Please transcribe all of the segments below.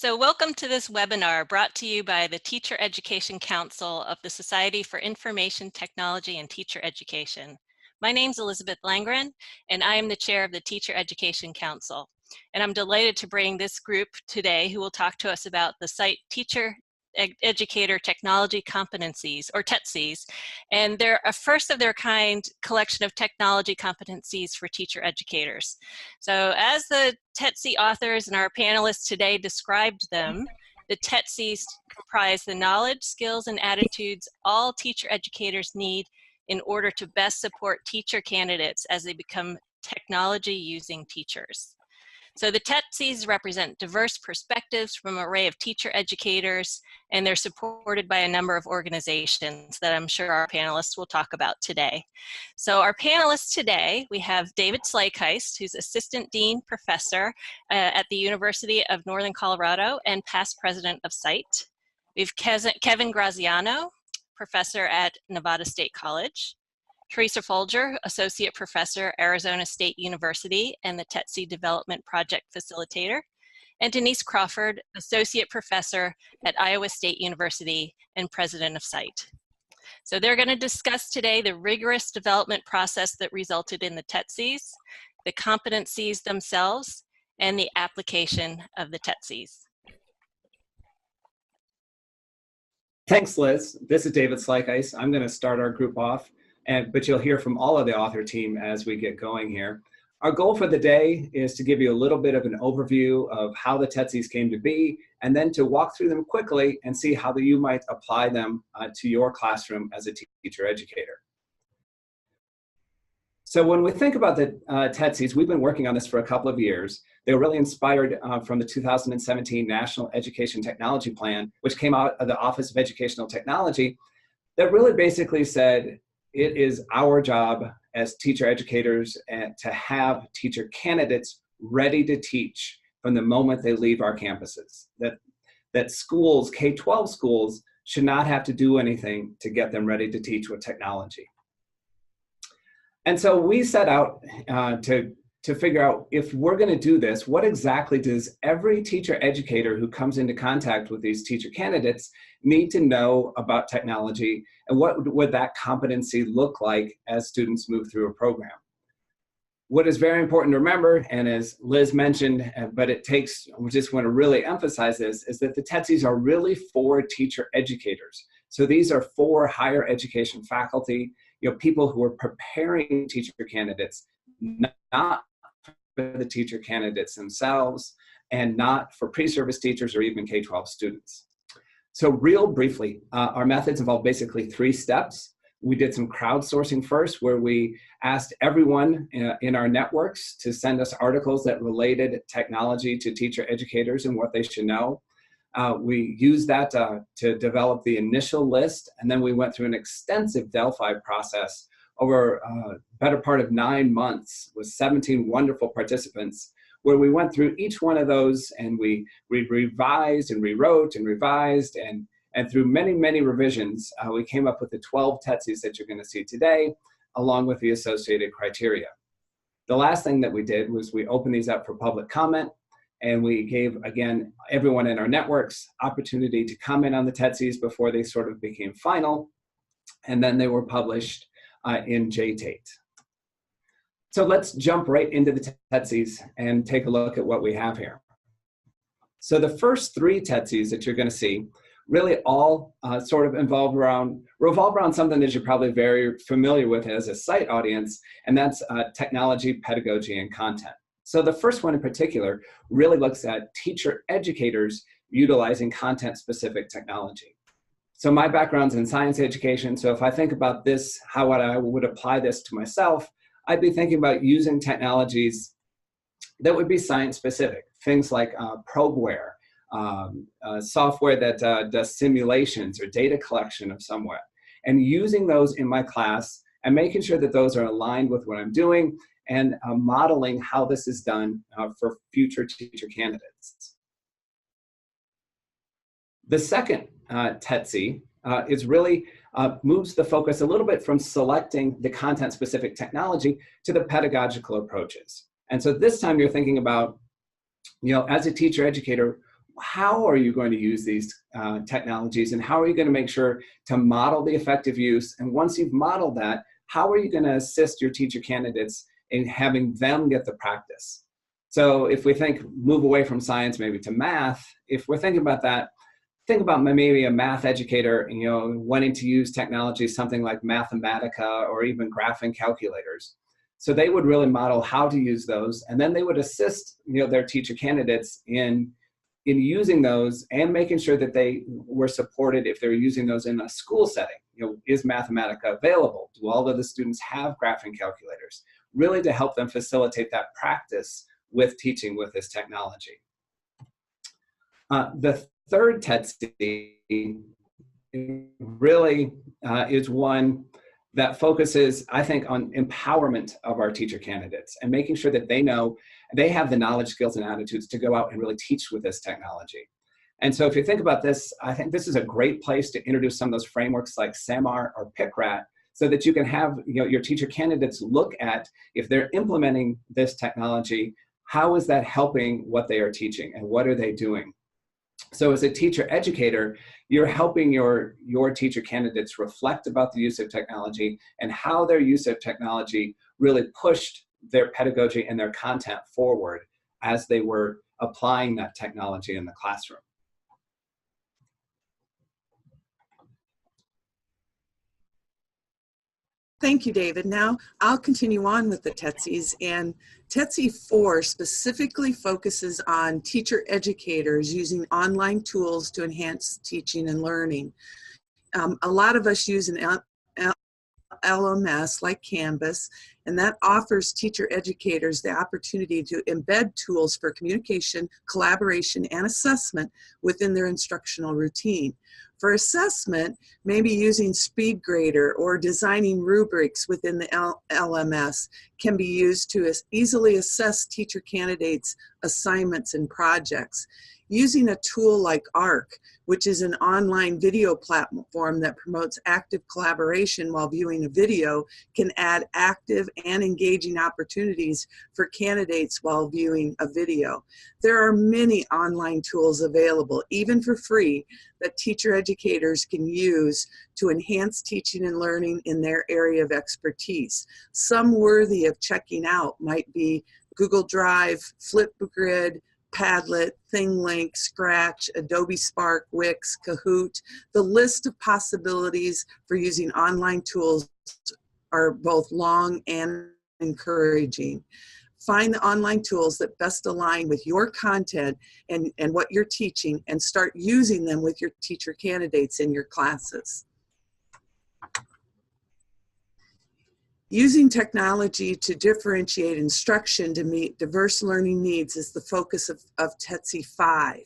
So welcome to this webinar brought to you by the Teacher Education Council of the Society for Information Technology and Teacher Education. My name's Elizabeth Langren, and I am the chair of the Teacher Education Council. And I'm delighted to bring this group today who will talk to us about the site Teacher Educator Technology Competencies, or TECTs, and they're a first of their kind collection of technology competencies for teacher educators. So as the TECT authors and our panelists today described them, the TECTs comprise the knowledge, skills, and attitudes all teacher educators need in order to best support teacher candidates as they become technology-using teachers. So the TECTs represent diverse perspectives from an array of teacher educators, and they're supported by a number of organizations that I'm sure our panelists will talk about today. So our panelists today, we have David Slykeist, who's Assistant Dean Professor at the University of Northern Colorado and past President of SITE. We have Kevin Graziano, Professor at Nevada State College. Teresa Folger, Associate Professor, Arizona State University and the TECT Development Project Facilitator, and Denise Crawford, Associate Professor at Iowa State University and President of SITE. So they're going to discuss today the rigorous development process that resulted in the TECTs, the competencies themselves, and the application of the TECTs. Thanks, Liz. This is David Slykeist. I'm going to start our group off. But you'll hear from all of the author team as we get going here. Our goal for the day is to give you a little bit of an overview of how the TECTs came to be, and then to walk through them quickly and see how you might apply them to your classroom as a teacher educator. So when we think about the TECTs, we've been working on this for a couple of years. They were really inspired from the 2017 National Education Technology Plan, which came out of the Office of Educational Technology, that really basically said, it is our job as teacher educators to have teacher candidates ready to teach from the moment they leave our campuses. That schools, K-12 schools, should not have to do anything to get them ready to teach with technology. And so we set out to figure out, if we're going to do this, what exactly does every teacher educator who comes into contact with these teacher candidates need to know about technology, and what would that competency look like as students move through a program? What is very important to remember, and as Liz mentioned, but we just want to really emphasize this, is that the TECTs are really for teacher educators. So these are for higher education faculty, people who are preparing teacher candidates, not for the teacher candidates themselves, and not for pre-service teachers or even K-12 students. So real briefly, our methods involve basically 3 steps. We did some crowdsourcing first, where we asked everyone in our networks to send us articles that related technology to teacher educators and what they should know. We used that to develop the initial list, and then we went through an extensive Delphi process over a better part of 9 months with 17 wonderful participants, where we went through each one of those and we revised and rewrote and revised, and through many, many revisions, we came up with the 12 TECTs that you're going to see today, along with the associated criteria. The last thing that we did was we opened these up for public comment, and we gave, again, everyone in our networks opportunity to comment on the TECTs before they sort of became final, and then they were published in JTATE. So let's jump right into the TECTs and take a look at what we have here. So the first 3 TECTs that you're going to see really all sort of revolve around something that you're probably very familiar with as a SITE audience, and that's technology, pedagogy, and content. So the first one in particular really looks at teacher educators utilizing content-specific technology. So my background's in science education, so if I think about this, how I would apply this to myself, I'd be thinking about using technologies that would be science-specific, things like probeware, software that does simulations or data collection of somewhat, and using those in my class and making sure that those are aligned with what I'm doing, and modeling how this is done for future teacher candidates. The second TECT is really moves the focus a little bit from selecting the content-specific technology to the pedagogical approaches. And so this time you're thinking about, as a teacher educator, how are you going to use these technologies, and how are you going to make sure to model the effective use? And once you've modeled that, how are you going to assist your teacher candidates in having them get the practice? So if we move away from science maybe to math, if we're thinking about that, think about maybe a math educator, wanting to use technology, something like Mathematica or even graphing calculators. So they would really model how to use those, and then they would assist their teacher candidates in using those and making sure that they were supported if they're using those in a school setting. Is Mathematica available? Do all of the students have graphing calculators? Really to help them facilitate that practice with teaching with this technology. The third TECT really is one that focuses, I think, on empowerment of our teacher candidates and making sure that they know they have the knowledge, skills, and attitudes to go out and really teach with this technology. And so if you think about this, I think this is a great place to introduce some of those frameworks like SAMR or PICRAT, so that you can have your teacher candidates look at, if they're implementing this technology, how is that helping what they are teaching and what are they doing? So as a teacher educator, you're helping your teacher candidates reflect about the use of technology and how their use of technology really pushed their pedagogy and their content forward as they were applying that technology in the classroom. Thank you, David. Now I'll continue on with the TECTs, and TECT 4 specifically focuses on teacher educators using online tools to enhance teaching and learning. A lot of us use an LMS like Canvas, and that offers teacher educators the opportunity to embed tools for communication, collaboration, and assessment within their instructional routine. For assessment, maybe using SpeedGrader or designing rubrics within the LMS can be used to easily assess teacher candidates' assignments and projects. Using a tool like ARC, which is an online video platform that promotes active collaboration while viewing a video, can add active and engaging opportunities for candidates while viewing a video. There are many online tools available, even for free, that teacher educators can use to enhance teaching and learning in their area of expertise. Some worthy of checking out might be Google Drive, Flipgrid, Padlet, ThingLink, Scratch, Adobe Spark, Wix, Kahoot. The list of possibilities for using online tools are both long and encouraging. Find the online tools that best align with your content and what you're teaching, and start using them with your teacher candidates in your classes. Using technology to differentiate instruction to meet diverse learning needs is the focus of TECT 5.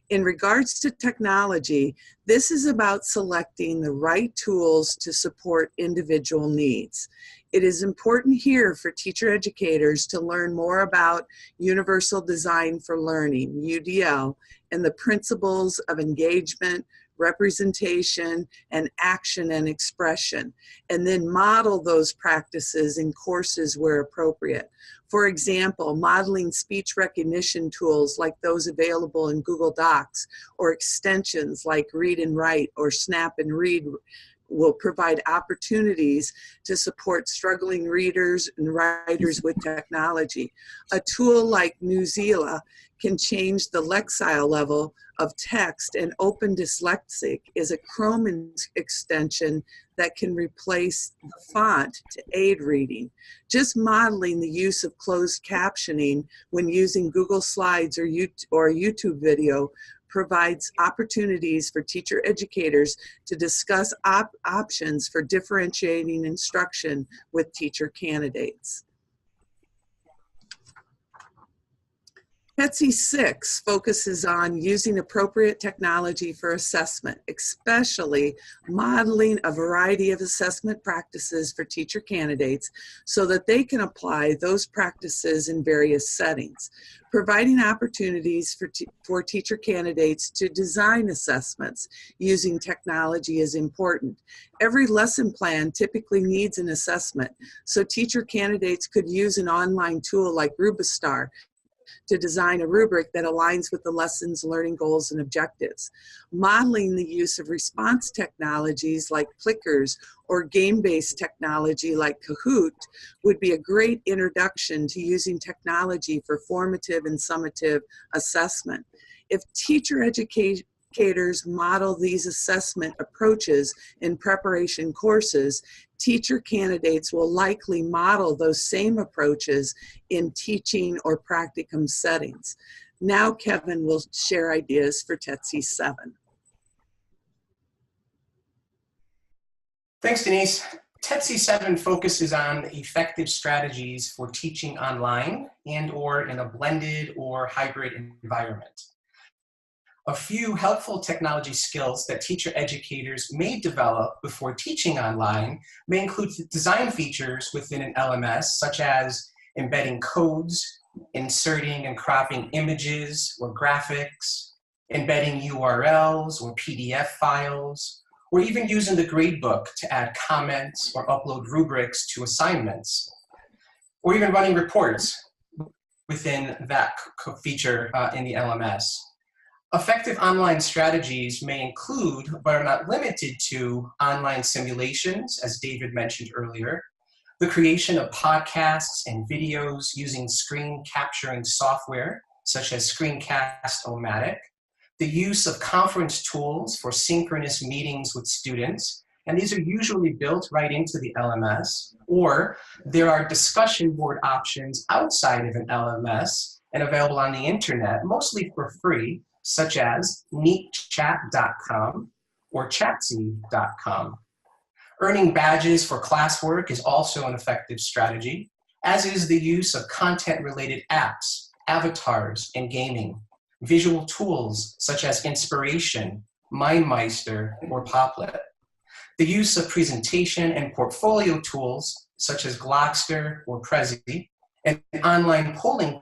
In regards to technology, this is about selecting the right tools to support individual needs. It is important here for teacher educators to learn more about Universal Design for Learning, UDL, and the principles of engagement, representation, and action and expression, and then model those practices in courses where appropriate. For example, modeling speech recognition tools like those available in Google Docs, or extensions like Read and Write or Snap and Read, will provide opportunities to support struggling readers and writers with technology. A tool like Newsela can change the lexile level of text, and Open Dyslexic is a Chrome extension that can replace the font to aid reading. Just modeling the use of closed captioning when using Google Slides or a YouTube video provides opportunities for teacher educators to discuss options for differentiating instruction with teacher candidates. TECT 6 focuses on using appropriate technology for assessment, especially modeling a variety of assessment practices for teacher candidates so that they can apply those practices in various settings. Providing opportunities for teacher candidates to design assessments using technology is important. Every lesson plan typically needs an assessment, so teacher candidates could use an online tool like Rubistar to design a rubric that aligns with the lesson's learning goals and objectives. Modeling the use of response technologies like clickers or game-based technology like Kahoot would be a great introduction to using technology for formative and summative assessment. If teacher educators model these assessment approaches in preparation courses, teacher candidates will likely model those same approaches in teaching or practicum settings. Now Kevin will share ideas for TETSI 7. Thanks, Denise. TETSI 7 focuses on effective strategies for teaching online and/or in a blended or hybrid environment. A few helpful technology skills that teacher educators may develop before teaching online may include design features within an LMS, such as embedding codes, inserting and cropping images or graphics, embedding URLs or PDF files, or even using the gradebook to add comments or upload rubrics to assignments, or even running reports within that feature in the LMS. Effective online strategies may include, but are not limited to, online simulations, as David mentioned earlier, the creation of podcasts and videos using screen capturing software, such as Screencast-O-Matic, the use of conference tools for synchronous meetings with students, and these are usually built right into the LMS, or there are discussion board options outside of an LMS and available on the internet, mostly for free, such as neatchat.com or chatzy.com. Earning badges for classwork is also an effective strategy, as is the use of content-related apps, avatars, and gaming, visual tools such as Inspiration, MindMeister, or Poplet, the use of presentation and portfolio tools such as Glockster or Prezi, and online polling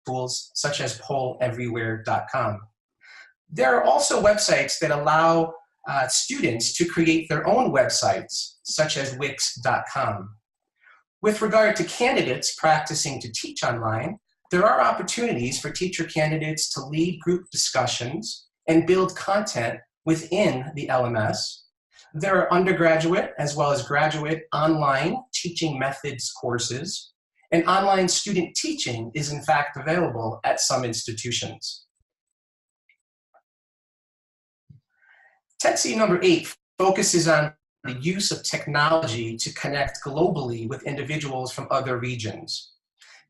tools such as polleverywhere.com. There are also websites that allow students to create their own websites, such as wix.com. With regard to candidates practicing to teach online, there are opportunities for teacher candidates to lead group discussions and build content within the LMS. There are undergraduate as well as graduate online teaching methods courses, and online student teaching is in fact available at some institutions. TETSI number 8 focuses on the use of technology to connect globally with individuals from other regions.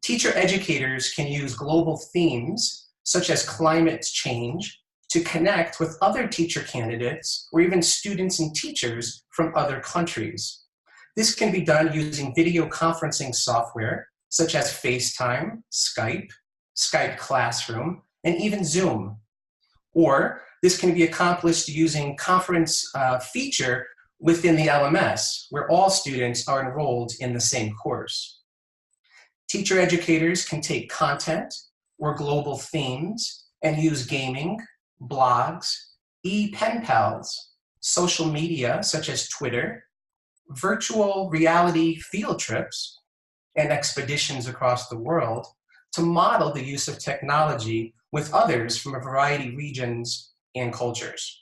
Teacher educators can use global themes, such as climate change, to connect with other teacher candidates or even students and teachers from other countries. This can be done using video conferencing software, such as FaceTime, Skype, Skype Classroom, and even Zoom. Or this can be accomplished using conference feature within the LMS, where all students are enrolled in the same course. Teacher educators can take content or global themes and use gaming, blogs, e-pen pals, social media such as Twitter, virtual reality field trips, and expeditions across the world to model the use of technology with others from a variety of regions and cultures.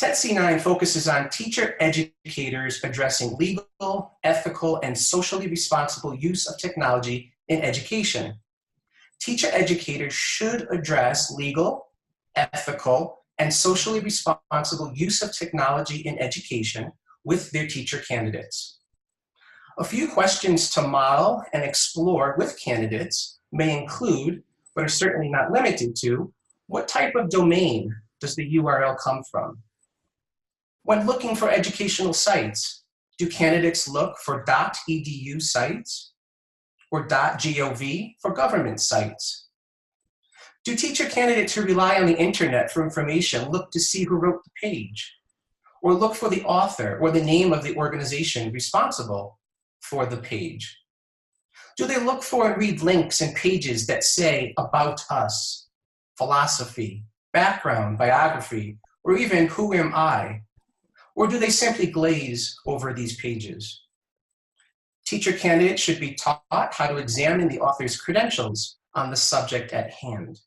TETSI 9 focuses on teacher educators addressing legal, ethical, and socially responsible use of technology in education. Teacher educators should address legal, ethical, and socially responsible use of technology in education with their teacher candidates. A few questions to model and explore with candidates may include, but are certainly not limited to, what type of domain does the URL come from? When looking for educational sites, do candidates look for .edu sites or .gov for government sites? Do teacher candidates who rely on the internet for information look to see who wrote the page, or look for the author or the name of the organization responsible for the page? Do they look for and read links and pages that say about us, philosophy, background, biography, or even who am I? Or do they simply glaze over these pages? Teacher candidates should be taught how to examine the author's credentials on the subject at hand.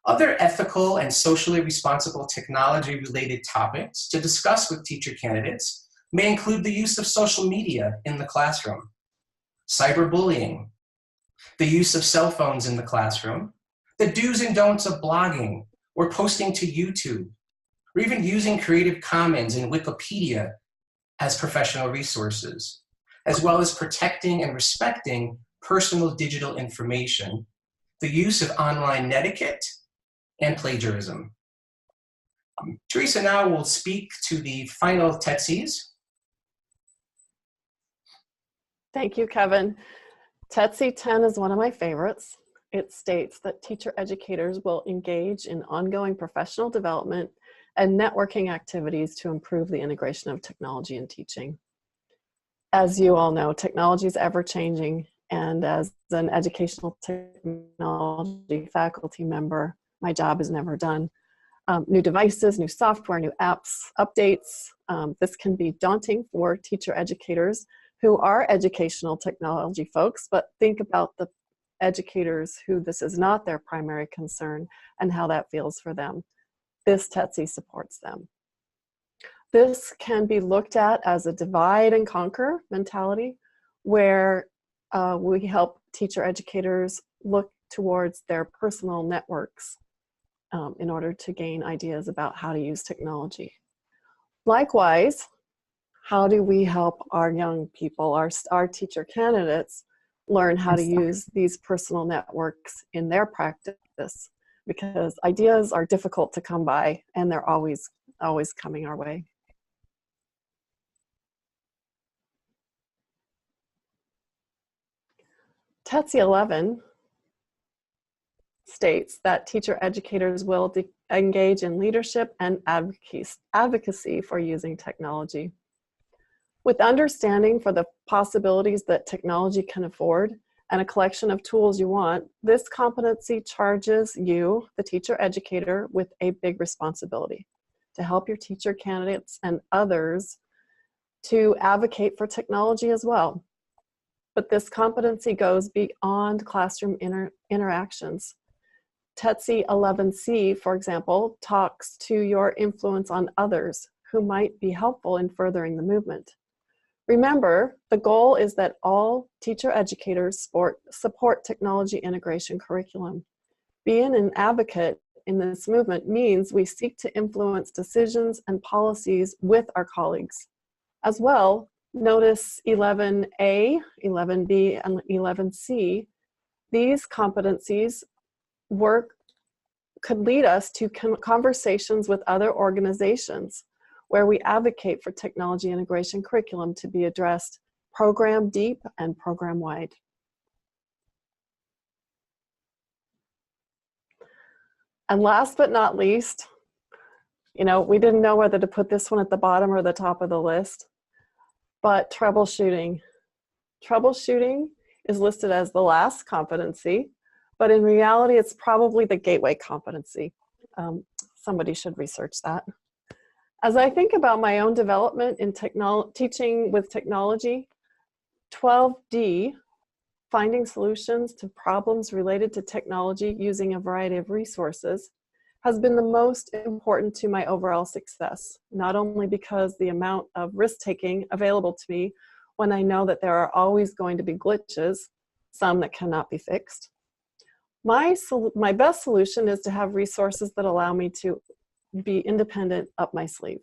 Other ethical and socially responsible technology-related topics to discuss with teacher candidates may include the use of social media in the classroom, cyberbullying, the use of cell phones in the classroom, the do's and don'ts of blogging or posting to YouTube, or even using Creative Commons and Wikipedia as professional resources, as well as protecting and respecting personal digital information, the use of online netiquette, and plagiarism. Teresa now will speak to the final TECTs. Thank you, Kevin. TETC 10 is one of my favorites. It states that teacher educators will engage in ongoing professional development and networking activities to improve the integration of technology in teaching. As you all know, technology is ever-changing, and as an educational technology faculty member, my job is never done. New devices, new software, new apps, updates. This can be daunting for teacher educators who are educational technology folks, but think about the educators who this is not their primary concern and how that feels for them. This TETC supports them. This can be looked at as a divide and conquer mentality, where we help teacher educators look towards their personal networks in order to gain ideas about how to use technology. Likewise, how do we help our young people, our teacher candidates, learn how to use these personal networks in their practice? Because ideas are difficult to come by, and they're always coming our way. TETC 11 states that teacher educators will engage in leadership and advocacy for using technology. With understanding for the possibilities that technology can afford and a collection of tools you want, this competency charges you, the teacher educator, with a big responsibility to help your teacher candidates and others to advocate for technology as well. But this competency goes beyond classroom interactions. TETC 11C, for example, talks to your influence on others who might be helpful in furthering the movement. Remember, the goal is that all teacher educators support technology integration curriculum. Being an advocate in this movement means we seek to influence decisions and policies with our colleagues. As well, notice 11A, 11B, and 11C. These competencies could lead us to conversations with other organizations where we advocate for technology integration curriculum to be addressed program deep and program wide. And last but not least, we didn't know whether to put this one at the bottom or the top of the list, but troubleshooting. Troubleshooting is listed as the last competency, but in reality, it's probably the gateway competency. Somebody should research that. As I think about my own development in teaching with technology, 12D, finding solutions to problems related to technology using a variety of resources, has been the most important to my overall success, not only because the amount of risk-taking available to me when I know that there are always going to be glitches, some that cannot be fixed. My best solution is to have resources that allow me to be independent up my sleeve.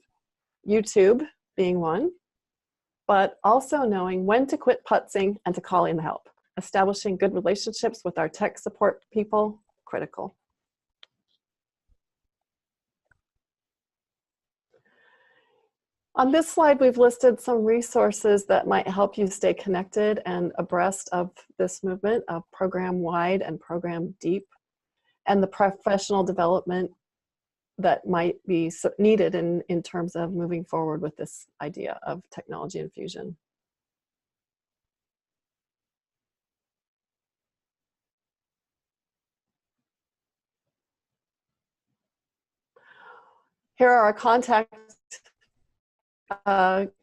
YouTube being one, but also knowing when to quit putzing and to call in help. Establishing good relationships with our tech support people, critical. On this slide, we've listed some resources that might help you stay connected and abreast of this movement of program-wide and program deep, and the professional development that might be needed in terms of moving forward with this idea of technology infusion. Here are our contact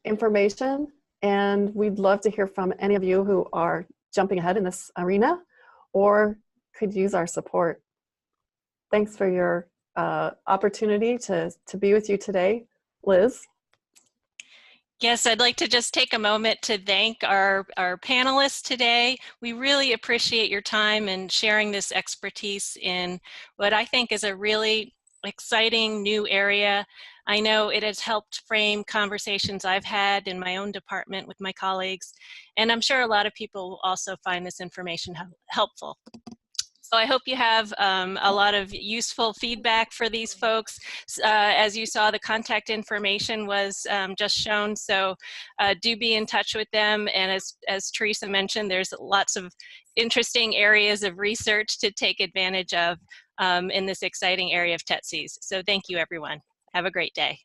information. And we'd love to hear from any of you who are jumping ahead in this arena or could use our support. Thanks for your opportunity to be with you today. Liz? Yes, I'd like to just take a moment to thank our panelists today. We really appreciate your time and sharing this expertise in what I think is a really exciting new area. I know it has helped frame conversations I've had in my own department with my colleagues, and I'm sure a lot of people will also find this information helpful. So I hope you have a lot of useful feedback for these folks. As you saw, the contact information was just shown, so do be in touch with them. And as Teresa mentioned, there's lots of interesting areas of research to take advantage of in this exciting area of TECTs. So thank you, everyone. Have a great day.